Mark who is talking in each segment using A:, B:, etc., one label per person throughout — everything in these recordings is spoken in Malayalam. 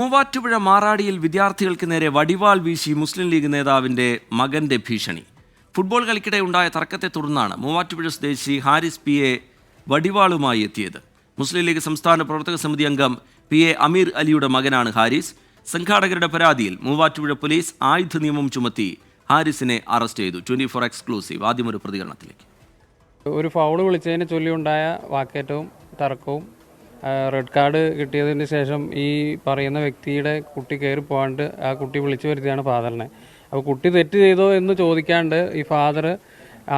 A: മൂവാറ്റുപുഴ മാറാടിയിൽ വിദ്യാർത്ഥികൾക്ക് നേരെ വടിവാൾ വീശി മുസ്ലിം ലീഗ് നേതാവിന്റെ മകന്റെ ഭീഷണി. ഫുട്ബോൾ കളിക്കിടെ ഉണ്ടായ തർക്കത്തെ തുടർന്നാണ് മൂവാറ്റുപുഴ സ്വദേശി ഹാരിസ് പി.എ. വടിവാളുമായി എത്തിയത്. മുസ്ലിം ലീഗ് സംസ്ഥാന പ്രവർത്തക സമിതി അംഗം പി.എ. അമീർ അലിയുടെ മകനാണ് ഹാരിസ്. സംഘാടകരുടെ പരാതിയിൽ മൂവാറ്റുപുഴ പോലീസ് ആയുധ നിയമം ചുമത്തി ഹാരിസിനെ അറസ്റ്റ് ചെയ്തു. 24 എക്സ്ക്ലൂസീവ് ആദ്യമൊരു പ്രതികരണത്തിലേക്ക്.
B: ഒരു ഫൗള് വിളിച്ചതിനെ ചൊല്ലിയുണ്ടായ വാക്കേറ്റവും തർക്കവും റെഡ് കാർഡ് കിട്ടിയതിന് ശേഷം ഈ പറയുന്ന വ്യക്തിയുടെ കുട്ടി കയറി പോകാണ്ട് ആ കുട്ടി വിളിച്ചു വരുത്തിയാണ് ഫാദറിനെ. അപ്പോൾ കുട്ടി തെറ്റ് ചെയ്തോ എന്ന് ചോദിക്കാണ്ട് ഈ ഫാദർ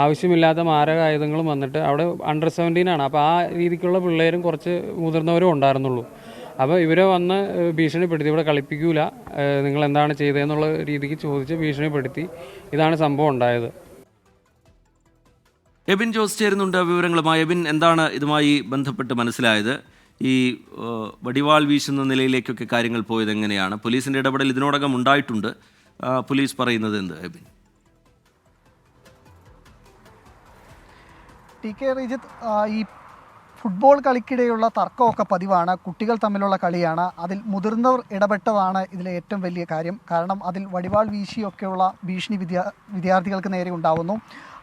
B: ആവശ്യമില്ലാത്ത മാരകായുധങ്ങളും വന്നിട്ട് അവിടെ അണ്ടർ 17 ആണ്. അപ്പോൾ ആ രീതിക്കുള്ള പിള്ളേരും കുറച്ച് മുതിർന്നവരും ഉണ്ടായിരുന്നുള്ളൂ. അപ്പോൾ ഇവരെ വന്ന് ഭീഷണിപ്പെടുത്തി, ഇവിടെ കളിപ്പിക്കൂല, നിങ്ങൾ എന്താണ് ചെയ്തതെന്നുള്ള രീതിക്ക് ചോദിച്ച് ഭീഷണിപ്പെടുത്തി. ഇതാണ് സംഭവം ഉണ്ടായത്.
A: എബിൻ ജോസ് ചേരുന്നുണ്ട് വിവരങ്ങളുമായി. എബിൻ, എന്താണ് ഇതുമായി ബന്ധപ്പെട്ട് മനസ്സിലായത്? ഈ വടിവാൾ വീശുന്ന നിലയിലേക്കൊക്കെ കാര്യങ്ങൾ പോയത് എങ്ങനെയാണ്? പോലീസിന്റെ ഇടപെടൽ ഇതിനോടകം ഉണ്ടായിട്ടുണ്ട്. പോലീസ് പറയുന്നത് എന്ത് എബിൻ?
C: ടി കെ റിജിത്ത്, ഈ ഫുട്ബോൾ കളിക്കിടെയുള്ള തർക്കമൊക്കെ പതിവാണ്. കുട്ടികൾ തമ്മിലുള്ള കളിയാണ്. അതിൽ മുതിർന്നവർ ഇടപെട്ടതാണ് ഇതിലെ ഏറ്റവും വലിയ കാര്യം. കാരണം അതിൽ വടിവാൾ വീശിയൊക്കെയുള്ള ഭീഷണി വിദ്യാർത്ഥികൾക്ക് നേരെ ഉണ്ടാവുന്നു.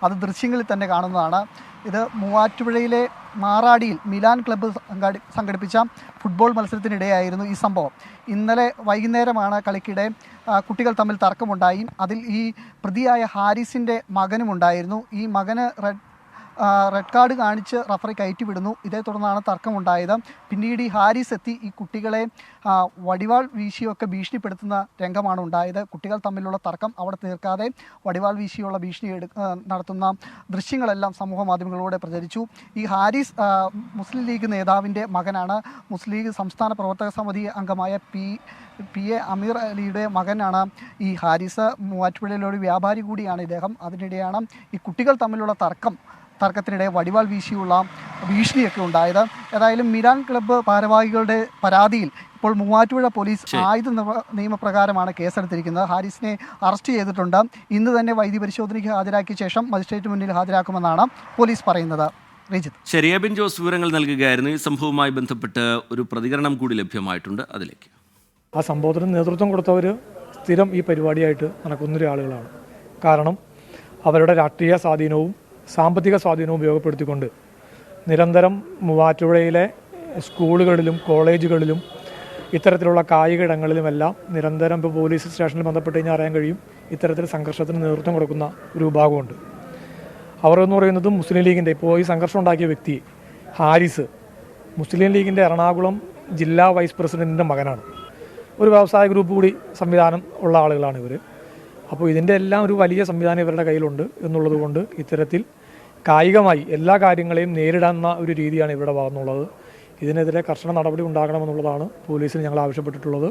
C: അത് ദൃശ്യങ്ങളിൽ തന്നെ കാണുന്നതാണ്. ഇത് മൂവാറ്റുപുഴയിലെ മാറാടിയിൽ മിലാൻ ക്ലബ്ബ് സംഘടിപ്പിച്ച ഫുട്ബോൾ മത്സരത്തിനിടെയായിരുന്നു ഈ സംഭവം. ഇന്നലെ വൈകുന്നേരമാണ് കളിക്കിടെ കുട്ടികൾ തമ്മിൽ തർക്കമുണ്ടായി. അതിൽ ഈ പ്രതിയായ ഹാരിസിൻ്റെ മകനുമുണ്ടായിരുന്നു. ഈ മകന് റെഡ് കാർഡ് കാണിച്ച് റഫറി കയറ്റിവിടുന്നു. ഇതേ തുടർന്നാണ് തർക്കമുണ്ടായത്. പിന്നീട് ഈ ഹാരിസ് എത്തി ഈ കുട്ടികളെ വടിവാൾ വീശിയൊക്കെ ഭീഷണിപ്പെടുത്തുന്ന രംഗമാണ് ഉണ്ടായത്. കുട്ടികൾ തമ്മിലുള്ള തർക്കം അവിടെ തീർക്കാതെ വടിവാൾ വീശിയുള്ള ഭീഷണി നടത്തുന്ന ദൃശ്യങ്ങളെല്ലാം സമൂഹ മാധ്യമങ്ങളിലൂടെ പ്രചരിച്ചു. ഈ ഹാരിസ് മുസ്ലിം ലീഗ് നേതാവിൻ്റെ മകനാണ്. മുസ്ലിം ലീഗ് സംസ്ഥാന പ്രവർത്തക സമിതി അംഗമായ പി.എ. അമീർ അലിയുടെ മകനാണ് ഈ ഹാരിസ്. മൂവാറ്റുപുഴയിലെ ഒരു വ്യാപാരി കൂടിയാണ് ഇദ്ദേഹം. അതിനിടെയാണ് ഈ കുട്ടികൾ തമ്മിലുള്ള തർക്കത്തിനിടെ വടിവാൾ വീശിയുള്ള ഭീഷണിയൊക്കെ ഉണ്ടായത്. ഏതായാലും മിലാൻ ക്ലബ്ബ് ഭാരവാഹികളുടെ പരാതിയിൽ ഇപ്പോൾ മൂവാറ്റുപുഴ പോലീസ് ആയുധ നിയമപ്രകാരമാണ് കേസെടുത്തിരിക്കുന്നത്. ഹാരിസിനെ അറസ്റ്റ് ചെയ്തിട്ടുണ്ട്. ഇന്ന് തന്നെ വൈദ്യ പരിശോധനയ്ക്ക് ഹാജരാക്കിയ ശേഷം മജിസ്ട്രേറ്റ് മുന്നിൽ ഹാജരാക്കുമെന്നാണ് പോലീസ് പറയുന്നത്.
A: ശരി, എബിൻ ജോസ് വിവരങ്ങൾ നൽകുകയായിരുന്നു. ഈ സംഭവവുമായി ബന്ധപ്പെട്ട് ഒരു പ്രതികരണം കൂടി ലഭ്യമായിട്ടുണ്ട്. അതിലേക്ക്.
D: ആ സംഭവത്തിന് നേതൃത്വം കൊടുത്തവർ സ്ഥിരം ഈ പരിപാടിയായിട്ട് നടക്കുന്നൊരു ആളുകളാണ്. കാരണം അവരുടെ രാഷ്ട്രീയ സ്വാധീനവും സാമ്പത്തിക സ്വാധീനവും ഉപയോഗപ്പെടുത്തിക്കൊണ്ട് നിരന്തരം മൂവാറ്റുപുഴയിലെ സ്കൂളുകളിലും കോളേജുകളിലും ഇത്തരത്തിലുള്ള കായിക ഇടങ്ങളിലുമെല്ലാം നിരന്തരം ഇപ്പോൾ പോലീസ് സ്റ്റേഷനിൽ ബന്ധപ്പെട്ട് കഴിഞ്ഞാൽ അറിയാൻ കഴിയും, ഇത്തരത്തിൽ സംഘർഷത്തിന് നേതൃത്വം കൊടുക്കുന്ന ഒരു വിഭാഗമുണ്ട്. അവർ എന്ന് പറയുന്നത് മുസ്ലിം ലീഗിൻ്റെ ഇപ്പോൾ ഈ സംഘർഷം ഉണ്ടാക്കിയ വ്യക്തി ഹാരിസ് മുസ്ലിം ലീഗിൻ്റെ എറണാകുളം ജില്ലാ വൈസ് പ്രസിഡൻറ്റിൻ്റെ മകനാണ്. ഒരു വ്യവസായ ഗ്രൂപ്പ് കൂടി സംവിധാനം ഉള്ള ആളുകളാണ് ഇവർ. അപ്പോൾ ഇതിൻ്റെ എല്ലാം ഒരു വലിയ സംവിധാനം ഇവരുടെ കയ്യിലുണ്ട് എന്നുള്ളത് കൊണ്ട് ഇത്തരത്തിൽ കായികമായി എല്ലാ കാര്യങ്ങളെയും നേരിടുന്ന ഒരു രീതിയാണ് ഇവിടെ ഭാഗത്തുള്ളത്. ഇതിനെതിരെ കർശന നടപടി ഉണ്ടാകണമെന്നുള്ളതാണ് പോലീസിൽ ഞങ്ങൾ ആവശ്യപ്പെട്ടിട്ടുള്ളത്.